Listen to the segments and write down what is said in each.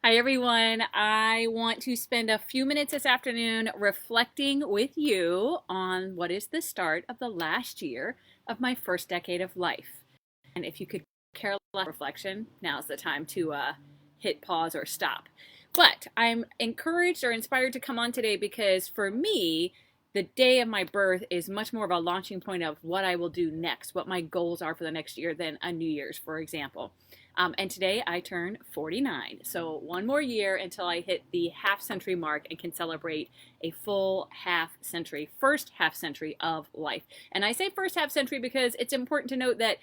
Hi, everyone. I want to spend a few minutes this afternoon reflecting with you on what is the start of the last year of my first decade of life. And if you could care less reflection, now's the time to hit pause or stop. But I'm encouraged or inspired to come on today because for me, the day of my birth is much more of a launching point of what I will do next, what my goals are for the next year than a New Year's, for example. And today I turn 49. So one more year until I hit the half century mark and can celebrate a full half century, first half century of life. And I say first half century because it's important to note that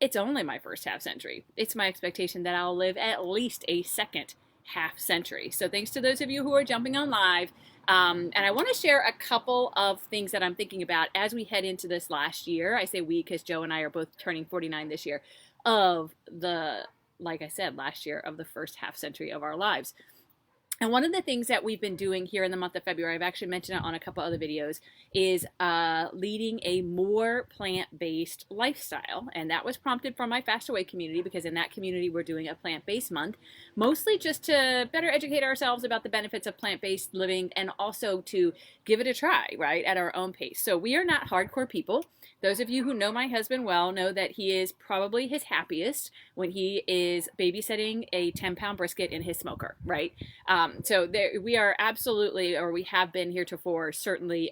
it's only my first half century. It's my expectation that I'll live at least a second half century. So thanks to those of you who are jumping on live. And I want to share a couple of things that I'm thinking about as we head into this last year. I say we because Joe and I are both turning 49 this year of the, like I said, last year of the first half century of our lives. And one of the things that we've been doing here in the month of February, I've actually mentioned it on a couple other videos, is leading a more plant-based lifestyle. And that was prompted from my Fast Away community because in that community we're doing a plant-based month, mostly just to better educate ourselves about the benefits of plant-based living and also to give it a try, right, at our own pace. So we are not hardcore people. Those of you who know my husband well know that he is probably his happiest when he is babysitting a 10-pound brisket in his smoker, right? So there, we are absolutely, or we have been heretofore, certainly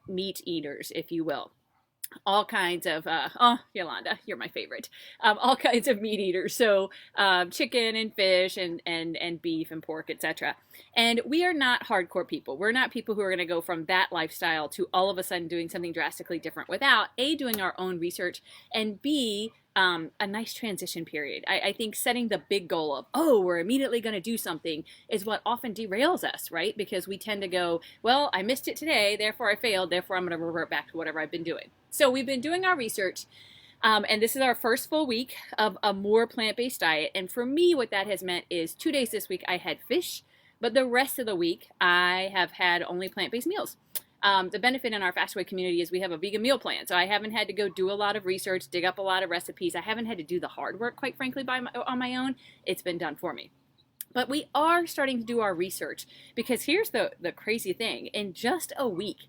meat eaters, if you will. All kinds of oh, Yolanda, you're my favorite. All kinds of meat eaters, so chicken and fish and beef and pork, etc. And we are not hardcore people. We're not people who are going to go from that lifestyle to all of a sudden doing something drastically different without A, doing our own research, and B, a nice transition period. I think setting the big goal of, oh, we're immediately going to do something is what often derails us, right? Because we tend to go, well, I missed it today, therefore I failed, therefore I'm going to revert back to whatever I've been doing. So we've been doing our research, and this is our first full week of a more plant-based diet. And for me, what that has meant is 2 days this week I had fish, but the rest of the week I have had only plant-based meals. The benefit in our Fast Away community is we have a vegan meal plan, so I haven't had to go do a lot of research, dig up a lot of recipes. I haven't had to do the hard work, quite frankly, on my own. It's been done for me. But we are starting to do our research because here's the crazy thing. In just a week,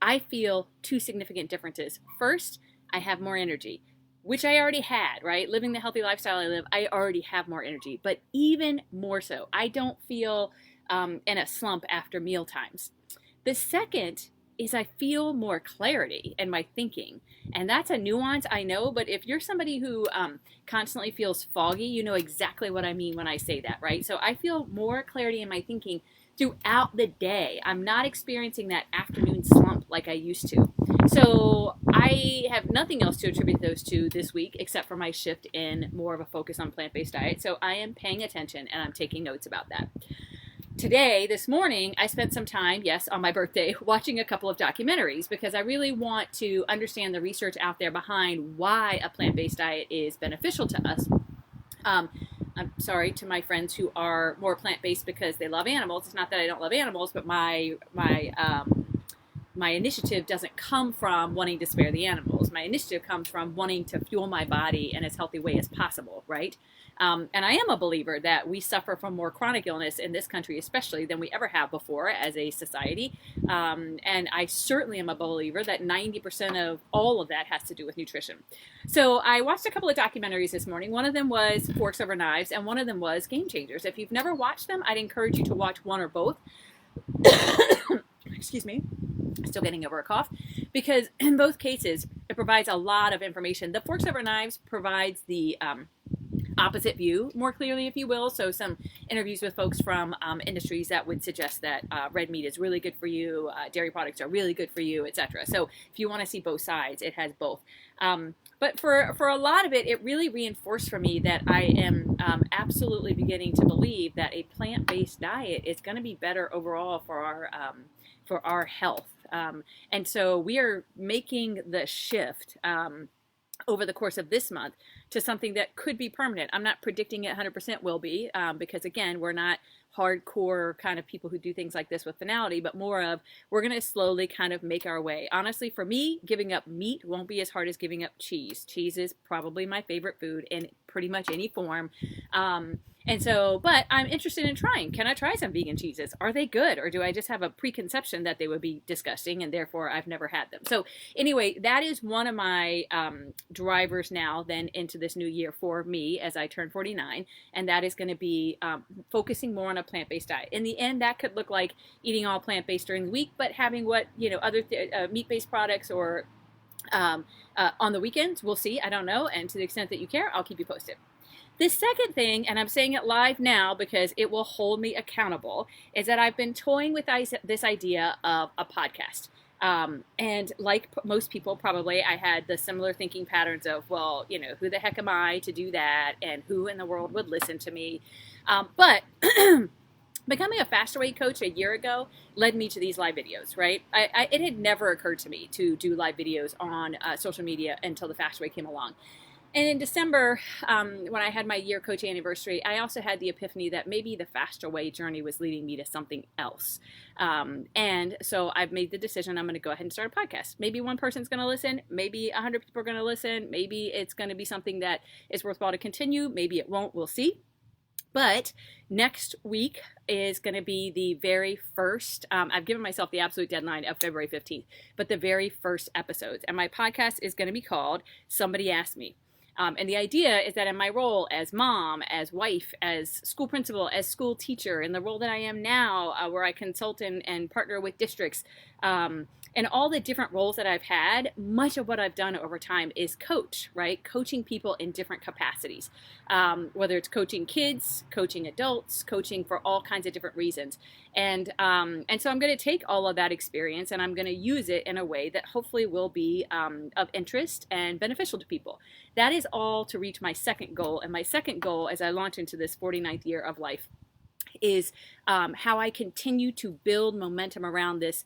I feel two significant differences. First, I have more energy, which I already had, right? Living the healthy lifestyle I live, I already have more energy. But even more so, I don't feel in a slump after meal times. The second is I feel more clarity in my thinking. And that's a nuance, I know, but if you're somebody who constantly feels foggy, you know exactly what I mean when I say that, right? So I feel more clarity in my thinking throughout the day. I'm not experiencing that afternoon slump like I used to. So I have nothing else to attribute those to this week except for my shift in more of a focus on plant-based diet. So I am paying attention and I'm taking notes about that. Today, this morning, I spent some time, yes, on my birthday, watching a couple of documentaries because I really want to understand the research out there behind why a plant-based diet is beneficial to us. I'm sorry to my friends who are more plant-based because they love animals. It's not that I don't love animals, but my initiative doesn't come from wanting to spare the animals. My initiative comes from wanting to fuel my body in as healthy way as possible, right? And I am a believer that we suffer from more chronic illness in this country, especially than we ever have before as a society. And I certainly am a believer that 90% of all of that has to do with nutrition. So I watched a couple of documentaries this morning. One of them was Forks Over Knives, and one of them was Game Changers. If you've never watched them, I'd encourage you to watch one or both. Excuse me. Still getting over a cough, because in both cases it provides a lot of information. The Forks Over Knives provides the opposite view more clearly, if you will. So some interviews with folks from industries that would suggest that red meat is really good for you, dairy products are really good for you, etc. So if you want to see both sides, it has both. But for a lot of it, it really reinforced for me that I am absolutely beginning to believe that a plant-based diet is going to be better overall for our health. And so we are making the shift over the course of this month to something that could be permanent. I'm not predicting it 100% will be because, again, we're not hardcore kind of people who do things like this with finality, but more of we're going to slowly kind of make our way. Honestly, for me, giving up meat won't be as hard as giving up cheese. Cheese is probably my favorite food, and pretty much any form. And so, but I'm interested in trying. Can I try some vegan cheeses? Are they good? Or do I just have a preconception that they would be disgusting and therefore I've never had them? So anyway, that is one of my drivers now then into this new year for me as I turn 49. And that is going to be focusing more on a plant-based diet. In the end, that could look like eating all plant-based during the week, but having other meat-based products or on the weekends. We'll see. I don't know. And to the extent that you care, I'll keep you posted. The second thing, and I'm saying it live now because it will hold me accountable, is that I've been toying with this idea of a podcast. And like most people, probably, I had the similar thinking patterns of, well, who the heck am I to do that? And who in the world would listen to me? But becoming a faster weight coach a year ago led me to these live videos, right? It had never occurred to me to do live videos on social media until the faster weight came along. And in December, when I had my year coach anniversary, I also had the epiphany that maybe the faster way journey was leading me to something else. And so I've made the decision I'm going to go ahead and start a podcast. Maybe one person's going to listen. Maybe 100 people are going to listen. Maybe it's going to be something that is worthwhile to continue. Maybe it won't. We'll see. But next week is going to be the very first, I've given myself the absolute deadline of February 15th, but the very first episodes. And my podcast is going to be called Somebody Asked Me. And the idea is that in my role as mom, as wife, as school principal, as school teacher, in the role that I am now, where I consult and partner with districts, and all the different roles that I've had, much of what I've done over time is coach, right? Coaching people in different capacities, whether it's coaching kids, coaching adults, coaching for all kinds of different reasons. And so I'm going to take all of that experience and I'm going to use it in a way that hopefully will be of interest and beneficial to people. That is all to reach my second goal. And my second goal as I launch into this 49th year of life is how I continue to build momentum around this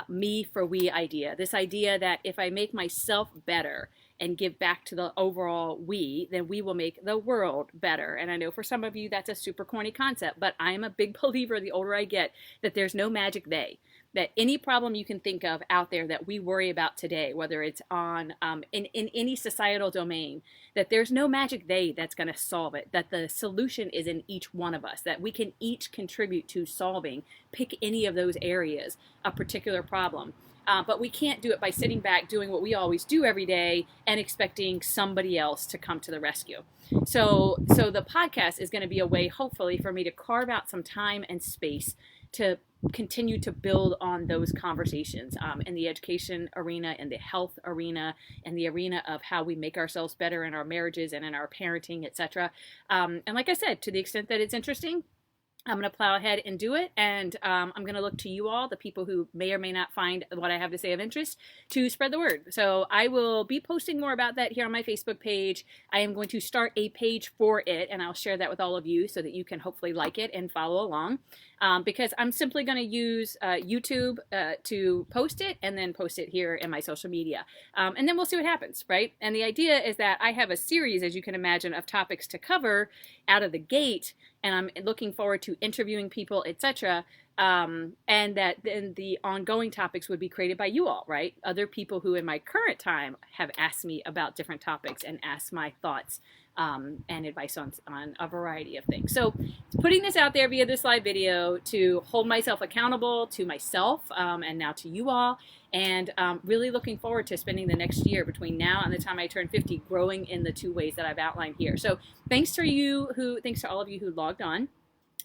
me for we idea. This idea that if I make myself better and give back to the overall we, then we will make the world better. And I know for some of you that's a super corny concept, but I'm a big believer the older I get that there's no magic they. That any problem you can think of out there that we worry about today, whether it's on in any societal domain, that there's no magic they that's going to solve it, that the solution is in each one of us, that we can each contribute to solving, pick any of those areas, a particular problem. But we can't do it by sitting back doing what we always do every day and expecting somebody else to come to the rescue. So the podcast is going to be a way, hopefully, for me to carve out some time and space to continue to build on those conversations in the education arena, in the health arena, in the arena of how we make ourselves better in our marriages and in our parenting, etc. And like I said, to the extent that it's interesting, I'm going to plow ahead and do it, and I'm going to look to you all, the people who may or may not find what I have to say of interest, to spread the word. So I will be posting more about that here on my Facebook page. I am going to start a page for it, and I'll share that with all of you so that you can hopefully like it and follow along. Because I'm simply going to use YouTube to post it and then post it here in my social media. And then we'll see what happens, right? And the idea is that I have a series, as you can imagine, of topics to cover out of the gate, and I'm looking forward to interviewing people, etc. And that then the ongoing topics would be created by you all, right? Other people who in my current time have asked me about different topics and asked my thoughts and advice on a variety of things. So putting this out there via this live video to hold myself accountable to myself and now to you all, and really looking forward to spending the next year between now and the time I turn 50 growing in the two ways that I've outlined here. So thanks to all of you who logged on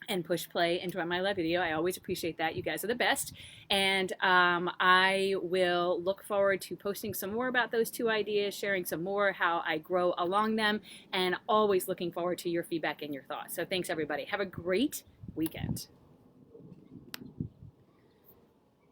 and push play and join my live video. I always appreciate that. You guys are the best. And I will look forward to posting some more about those two ideas, sharing some more how I grow along them, and always looking forward to your feedback and your thoughts. So thanks, everybody. Have a great weekend.